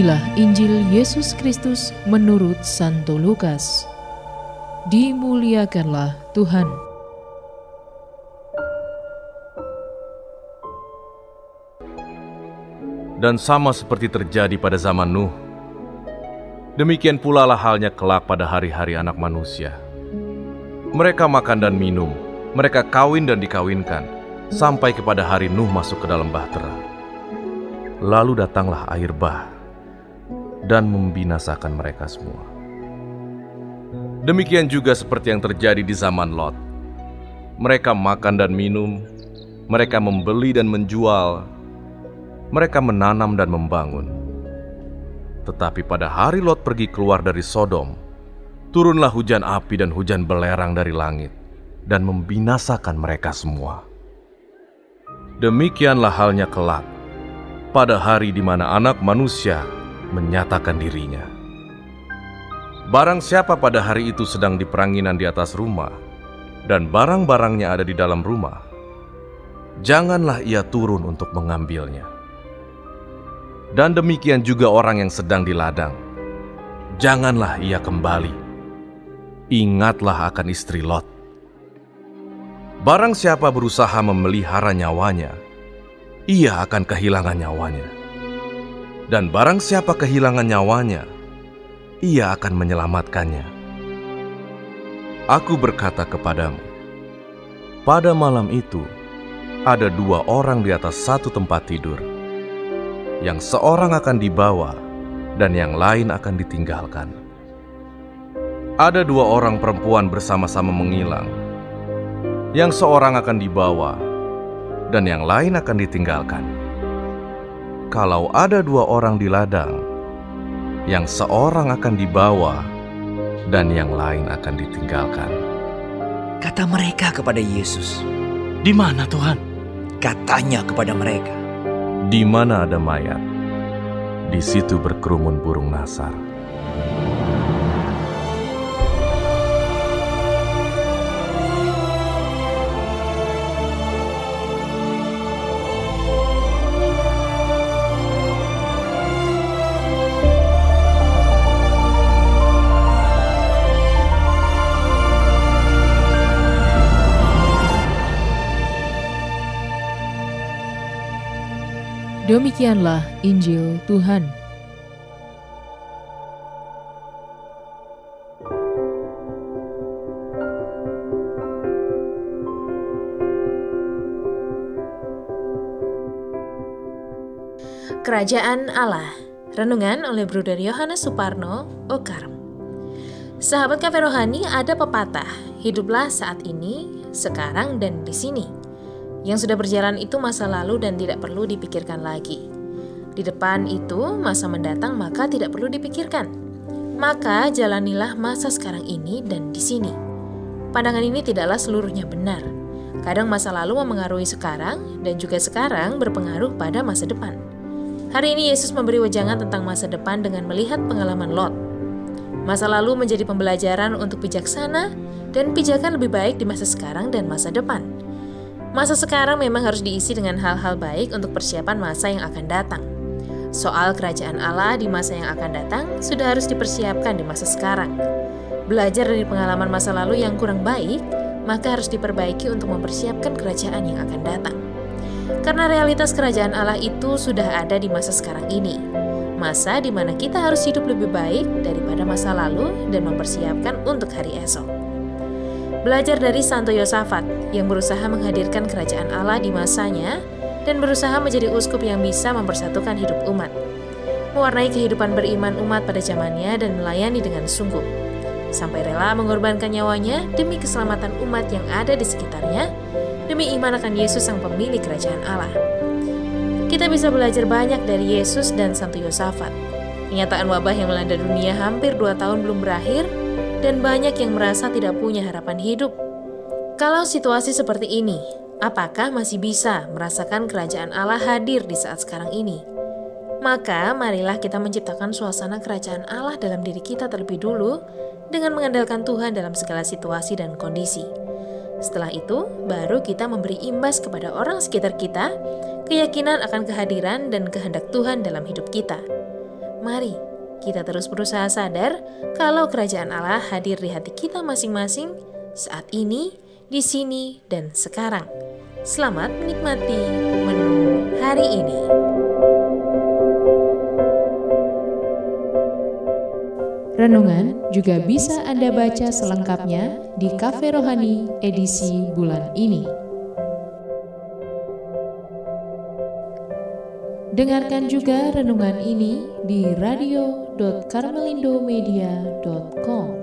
Inilah Injil Yesus Kristus menurut Santo Lukas. Dimuliakanlah Tuhan. Dan sama seperti terjadi pada zaman Nuh, demikian pula lah halnya kelak pada hari-hari Anak Manusia. Mereka makan dan minum, mereka kawin dan dikawinkan, sampai kepada hari Nuh masuk ke dalam bahtera. Lalu datanglah air bah dan membinasakan mereka semua. Demikian juga seperti yang terjadi di zaman Lot. Mereka makan dan minum, mereka membeli dan menjual, mereka menanam dan membangun. Tetapi pada hari Lot pergi keluar dari Sodom, turunlah hujan api dan hujan belerang dari langit, dan membinasakan mereka semua. Demikianlah halnya kelak, pada hari di mana Anak Manusia menyatakan dirinya. Barang siapa pada hari itu sedang di peranginan di atas rumah, dan barang-barangnya ada di dalam rumah, janganlah ia turun untuk mengambilnya. Dan demikian juga orang yang sedang di ladang, janganlah ia kembali. Ingatlah akan istri Lot. Barang siapa berusaha memelihara nyawanya, ia akan kehilangan nyawanya. Dan barang siapa kehilangan nyawanya, ia akan menyelamatkannya. Aku berkata kepadamu, pada malam itu ada dua orang di atas satu tempat tidur, yang seorang akan dibawa dan yang lain akan ditinggalkan. Ada dua orang perempuan bersama-sama mengilang, yang seorang akan dibawa dan yang lain akan ditinggalkan. Kalau ada dua orang di ladang, yang seorang akan dibawa dan yang lain akan ditinggalkan. Kata mereka kepada Yesus, "Di mana Tuhan?" Katanya kepada mereka, Di mana ada mayat, di situ berkerumun burung nasar. Demikianlah Injil Tuhan. Kerajaan Allah. Renungan oleh Bruder Yohanes Suparno, Okarm. Sahabat Kafe Rohani, ada pepatah, hiduplah saat ini, sekarang dan di sini. Yang sudah berjalan itu masa lalu dan tidak perlu dipikirkan lagi. Di depan itu masa mendatang maka tidak perlu dipikirkan. Maka jalanilah masa sekarang ini dan di sini. Pandangan ini tidaklah seluruhnya benar. Kadang masa lalu memengaruhi sekarang dan juga sekarang berpengaruh pada masa depan. Hari ini Yesus memberi wejangan tentang masa depan dengan melihat pengalaman Lot. Masa lalu menjadi pembelajaran untuk bijaksana dan pijakan lebih baik di masa sekarang dan masa depan. Masa sekarang memang harus diisi dengan hal-hal baik untuk persiapan masa yang akan datang. Soal kerajaan Allah di masa yang akan datang sudah harus dipersiapkan di masa sekarang. Belajar dari pengalaman masa lalu yang kurang baik, maka harus diperbaiki untuk mempersiapkan kerajaan yang akan datang. Karena realitas kerajaan Allah itu sudah ada di masa sekarang ini. Masa di mana kita harus hidup lebih baik daripada masa lalu dan mempersiapkan untuk hari esok. Belajar dari Santo Yosafat yang berusaha menghadirkan kerajaan Allah di masanya dan berusaha menjadi uskup yang bisa mempersatukan hidup umat, mewarnai kehidupan beriman umat pada zamannya dan melayani dengan sungguh, sampai rela mengorbankan nyawanya demi keselamatan umat yang ada di sekitarnya, demi iman akan Yesus sang pemilik kerajaan Allah. Kita bisa belajar banyak dari Yesus dan Santo Yosafat. Kenyataan wabah yang melanda dunia hampir 2 tahun belum berakhir, dan banyak yang merasa tidak punya harapan hidup. Kalau situasi seperti ini, apakah masih bisa merasakan kerajaan Allah hadir di saat sekarang ini? Maka marilah kita menciptakan suasana kerajaan Allah dalam diri kita terlebih dulu dengan mengandalkan Tuhan dalam segala situasi dan kondisi. Setelah itu, baru kita memberi imbas kepada orang sekitar kita, keyakinan akan kehadiran dan kehendak Tuhan dalam hidup kita. Mari kita terus berusaha sadar kalau kerajaan Allah hadir di hati kita masing-masing saat ini, di sini, dan sekarang. Selamat menikmati menu hari ini. Renungan juga bisa Anda baca selengkapnya di Cafe Rohani edisi bulan ini. Dengarkan juga renungan ini di radio.karmelindomedia.com.